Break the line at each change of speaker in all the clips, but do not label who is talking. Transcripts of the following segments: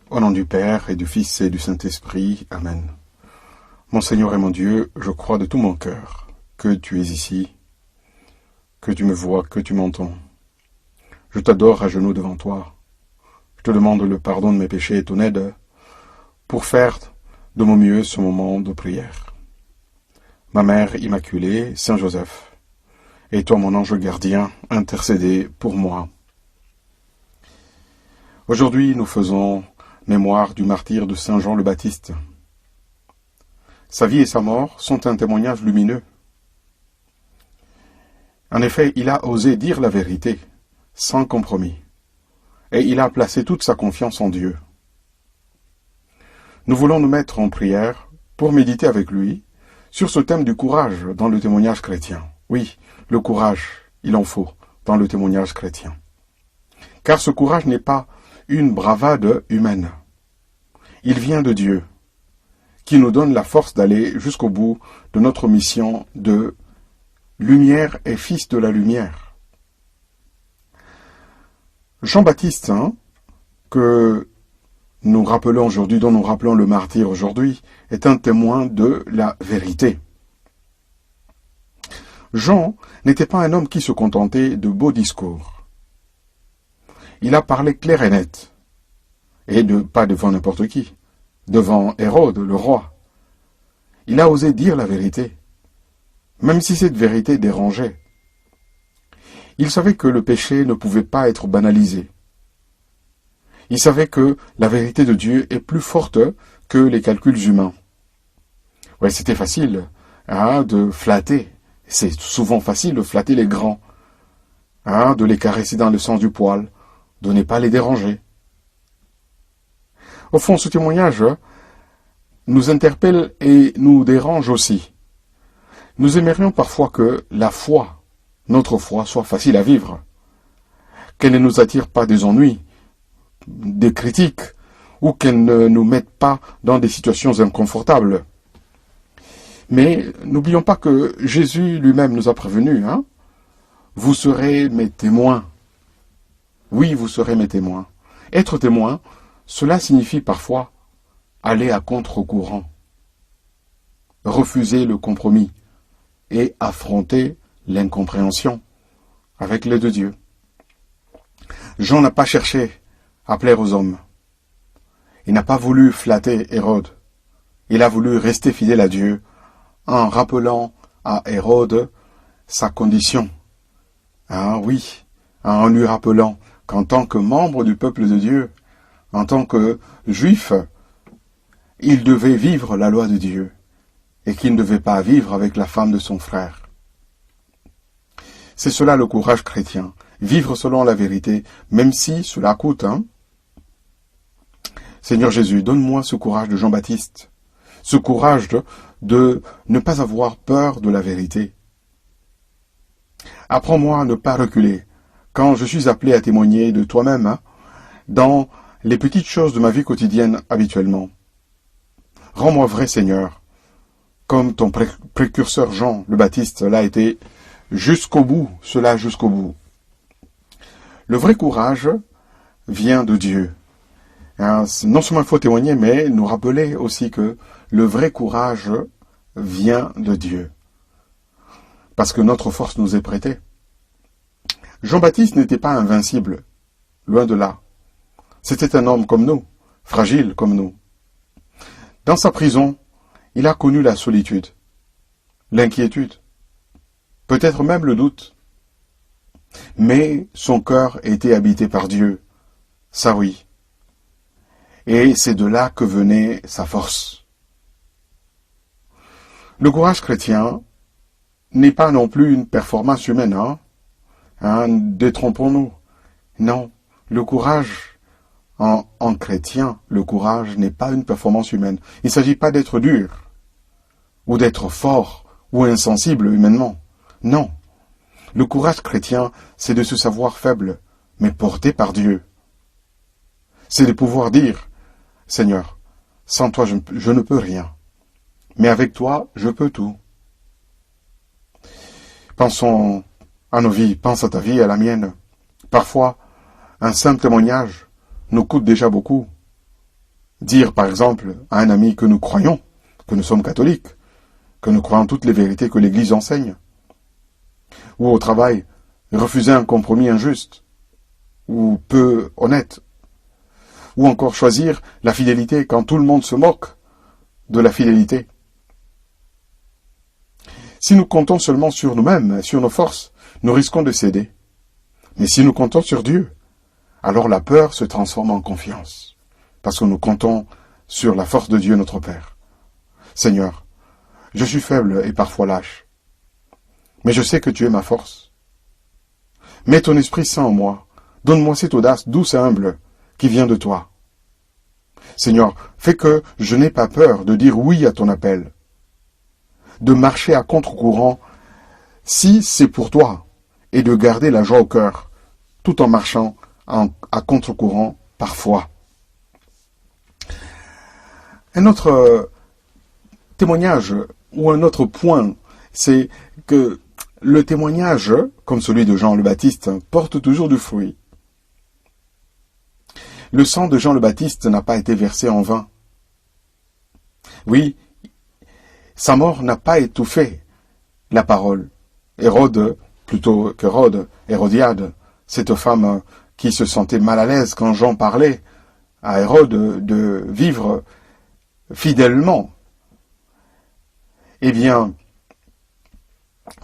Au nom du Père, et du Fils, et du Saint-Esprit. Amen. Mon Seigneur et mon Dieu, je crois de tout mon cœur que tu es ici, que tu me vois, que tu m'entends. Je t'adore à genoux devant toi. Je te demande le pardon de mes péchés et ton aide pour faire de mon mieux ce moment de prière. Ma Mère Immaculée, Saint Joseph, et toi mon ange gardien, intercédez pour moi. Aujourd'hui, nous faisons mémoire du martyre de Saint Jean le Baptiste. Sa vie et sa mort sont un témoignage lumineux. En effet, il a osé dire la vérité, sans compromis, et il a placé toute sa confiance en Dieu. Nous voulons nous mettre en prière pour méditer avec lui sur ce thème du courage dans le témoignage chrétien. Oui, le courage, il en faut dans le témoignage chrétien. Car ce courage n'est pas une bravade humaine. Il vient de Dieu, qui nous donne la force d'aller jusqu'au bout de notre mission de lumière et fils de la lumière. Jean-Baptiste, que nous rappelons aujourd'hui, dont nous rappelons le martyr aujourd'hui, est un témoin de la vérité. Jean n'était pas un homme qui se contentait de beaux discours. Il a parlé clair et net, et pas devant n'importe qui, devant Hérode, le roi. Il a osé dire la vérité, même si cette vérité dérangeait. Il savait que le péché ne pouvait pas être banalisé. Il savait que la vérité de Dieu est plus forte que les calculs humains. Ouais, c'était facile de flatter. C'est souvent facile de flatter les grands, de les caresser dans le sens du poil, de ne pas les déranger. Au fond, ce témoignage nous interpelle et nous dérange aussi. Nous aimerions parfois que la foi, notre foi, soit facile à vivre, qu'elle ne nous attire pas des ennuis, des critiques, ou qu'elle ne nous mette pas dans des situations inconfortables. Mais n'oublions pas que Jésus lui-même nous a prévenus. Vous serez mes témoins. Oui, vous serez mes témoins. Être témoin, cela signifie parfois aller à contre-courant, refuser le compromis et affronter l'incompréhension avec l'aide de Dieu. Jean n'a pas cherché à plaire aux hommes. Il n'a pas voulu flatter Hérode. Il a voulu rester fidèle à Dieu en rappelant à Hérode sa condition. Oui, en lui rappelant qu'en tant que membre du peuple de Dieu, en tant que juif, il devait vivre la loi de Dieu et qu'il ne devait pas vivre avec la femme de son frère. C'est cela le courage chrétien, vivre selon la vérité, même si cela coûte. Seigneur Jésus, donne-moi ce courage de Jean-Baptiste, ce courage de ne pas avoir peur de la vérité. Apprends-moi à ne pas reculer quand je suis appelé à témoigner de toi-même dans les petites choses de ma vie quotidienne habituellement. Rends-moi vrai, Seigneur, comme ton précurseur Jean le Baptiste l'a été jusqu'au bout, cela jusqu'au bout. Le vrai courage vient de Dieu. Non seulement il faut témoigner, mais nous rappeler aussi que le vrai courage vient de Dieu. Parce que notre force nous est prêtée. Jean-Baptiste n'était pas invincible, loin de là. C'était un homme comme nous, fragile comme nous. Dans sa prison, il a connu la solitude, l'inquiétude, peut-être même le doute. Mais son cœur était habité par Dieu, ça oui. Et c'est de là que venait sa force. Le courage chrétien n'est pas non plus une performance humaine, détrompons-nous. Non, le courage en chrétien, le courage n'est pas une performance humaine. Il ne s'agit pas d'être dur, ou d'être fort, ou insensible humainement. Non. Le courage chrétien, c'est de se savoir faible, mais porté par Dieu. C'est de pouvoir dire, Seigneur, sans toi je ne peux rien, mais avec toi je peux tout. Pensons à nos vies, pense à ta vie et à la mienne. Parfois, un simple témoignage nous coûte déjà beaucoup. Dire par exemple à un ami que nous croyons, que nous sommes catholiques, que nous croyons toutes les vérités que l'Église enseigne. Ou au travail, refuser un compromis injuste ou peu honnête. Ou encore choisir la fidélité quand tout le monde se moque de la fidélité. Si nous comptons seulement sur nous-mêmes, sur nos forces, nous risquons de céder. Mais si nous comptons sur Dieu, alors la peur se transforme en confiance. Parce que nous comptons sur la force de Dieu notre Père. Seigneur, je suis faible et parfois lâche. Mais je sais que tu es ma force. Mets ton Esprit Saint en moi. Donne-moi cette audace douce et humble qui vient de toi. Seigneur, fais que je n'ai pas peur de dire oui à ton appel, de marcher à contre-courant si c'est pour toi, et de garder la joie au cœur, tout en marchant à contre-courant parfois. Un autre témoignage, ou un autre point, c'est que le témoignage, comme celui de Jean le Baptiste, porte toujours du fruit. Le sang de Jean le Baptiste n'a pas été versé en vain. Oui, sa mort n'a pas étouffé la parole. Hérode, plutôt qu'Hérode, Hérodiade, cette femme qui se sentait mal à l'aise quand Jean parlait à Hérode de vivre fidèlement. Eh bien,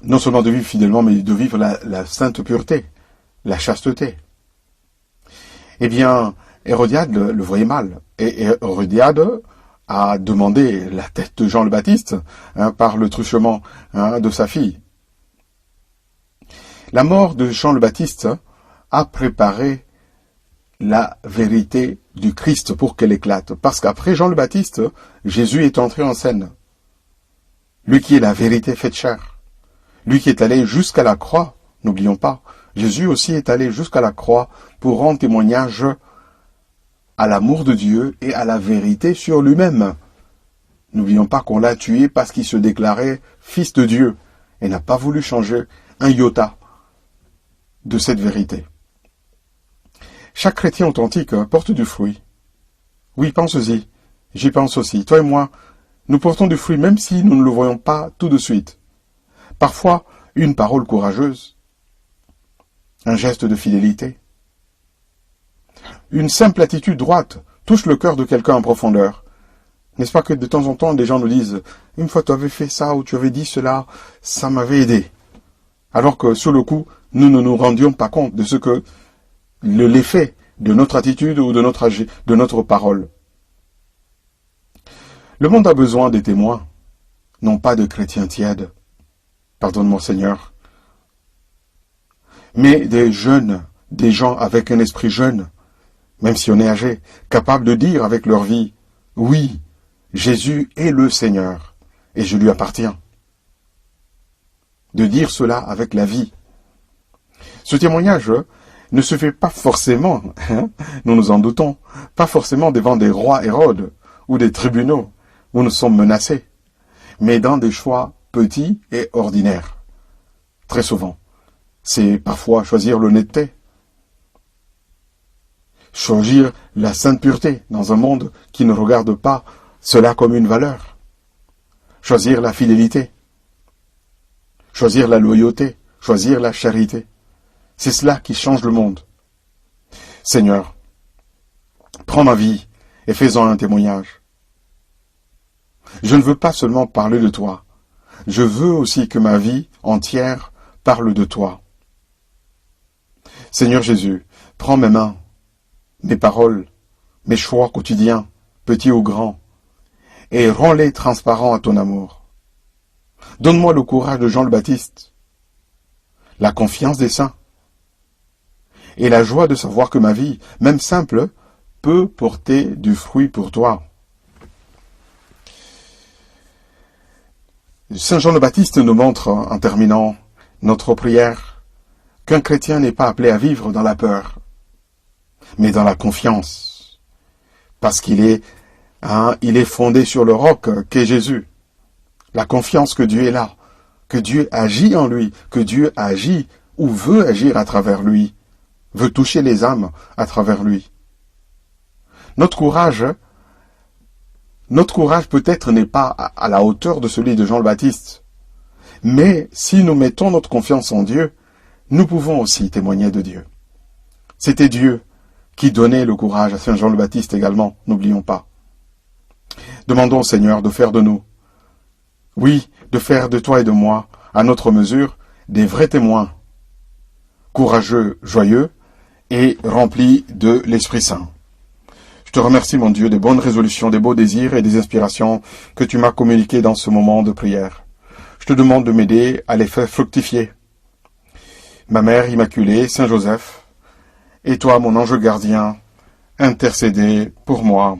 non seulement de vivre fidèlement, mais de vivre la sainte pureté, la chasteté. Eh bien, Hérodiade le voyait mal. Et Hérodiade a demandé la tête de Jean le Baptiste par le truchement de sa fille. La mort de Jean le Baptiste a préparé la vérité du Christ pour qu'elle éclate. Parce qu'après Jean le Baptiste, Jésus est entré en scène. Lui qui est la vérité faite chair. Lui qui est allé jusqu'à la croix, n'oublions pas, Jésus aussi est allé jusqu'à la croix pour rendre témoignage à l'amour de Dieu et à la vérité sur lui-même. N'oublions pas qu'on l'a tué parce qu'il se déclarait fils de Dieu et n'a pas voulu changer un iota de cette vérité. Chaque chrétien authentique porte du fruit. Oui, pense-y, j'y pense aussi. Toi et moi, nous portons du fruit même si nous ne le voyons pas tout de suite. Parfois, une parole courageuse, un geste de fidélité, une simple attitude droite touche le cœur de quelqu'un en profondeur. N'est-ce pas que de temps en temps, des gens nous disent « Une fois tu avais fait ça ou tu avais dit cela, ça m'avait aidé. » Alors que sur le coup, nous ne nous rendions pas compte de ce que l'effet de notre attitude ou de notre parole. Le monde a besoin des témoins, non pas de chrétiens tièdes. Pardonne-moi Seigneur. Mais des jeunes, des gens avec un esprit jeune, même si on est âgé, capables de dire avec leur vie « Oui, Jésus est le Seigneur, et je lui appartiens. » De dire cela avec la vie. Ce témoignage ne se fait pas forcément, nous nous en doutons, pas forcément devant des rois Hérodes ou des tribunaux où nous sommes menacés, mais dans des choix petits et ordinaires. Très souvent, c'est parfois choisir l'honnêteté, choisir la sainte pureté dans un monde qui ne regarde pas cela comme une valeur, choisir la fidélité, choisir la loyauté, choisir la charité. C'est cela qui change le monde. Seigneur, prends ma vie et fais-en un témoignage. Je ne veux pas seulement parler de toi, je veux aussi que ma vie entière parle de toi. Seigneur Jésus, prends mes mains, mes paroles, mes choix quotidiens, petits ou grands, et rends-les transparents à ton amour. Donne-moi le courage de Jean le Baptiste, la confiance des saints, et la joie de savoir que ma vie, même simple, peut porter du fruit pour toi. Saint Jean le Baptiste nous montre, en terminant notre prière, qu'un chrétien n'est pas appelé à vivre dans la peur, mais dans la confiance, parce qu'il est fondé sur le roc qu'est Jésus. La confiance que Dieu est là, que Dieu agit en lui, que Dieu agit ou veut agir à travers lui, veut toucher les âmes à travers lui. Notre courage Notre courage peut-être n'est pas à la hauteur de celui de Jean le Baptiste. Mais si nous mettons notre confiance en Dieu, nous pouvons aussi témoigner de Dieu. C'était Dieu qui donnait le courage à Saint Jean le Baptiste également, n'oublions pas. Demandons au Seigneur de faire de nous, oui, de faire de toi et de moi, à notre mesure, des vrais témoins, courageux, joyeux et remplis de l'Esprit Saint. Je te remercie, mon Dieu, des bonnes résolutions, des beaux désirs et des inspirations que tu m'as communiquées dans ce moment de prière. Je te demande de m'aider à les faire fructifier. Ma Mère Immaculée, Saint Joseph, et toi, mon ange gardien, intercédez pour moi.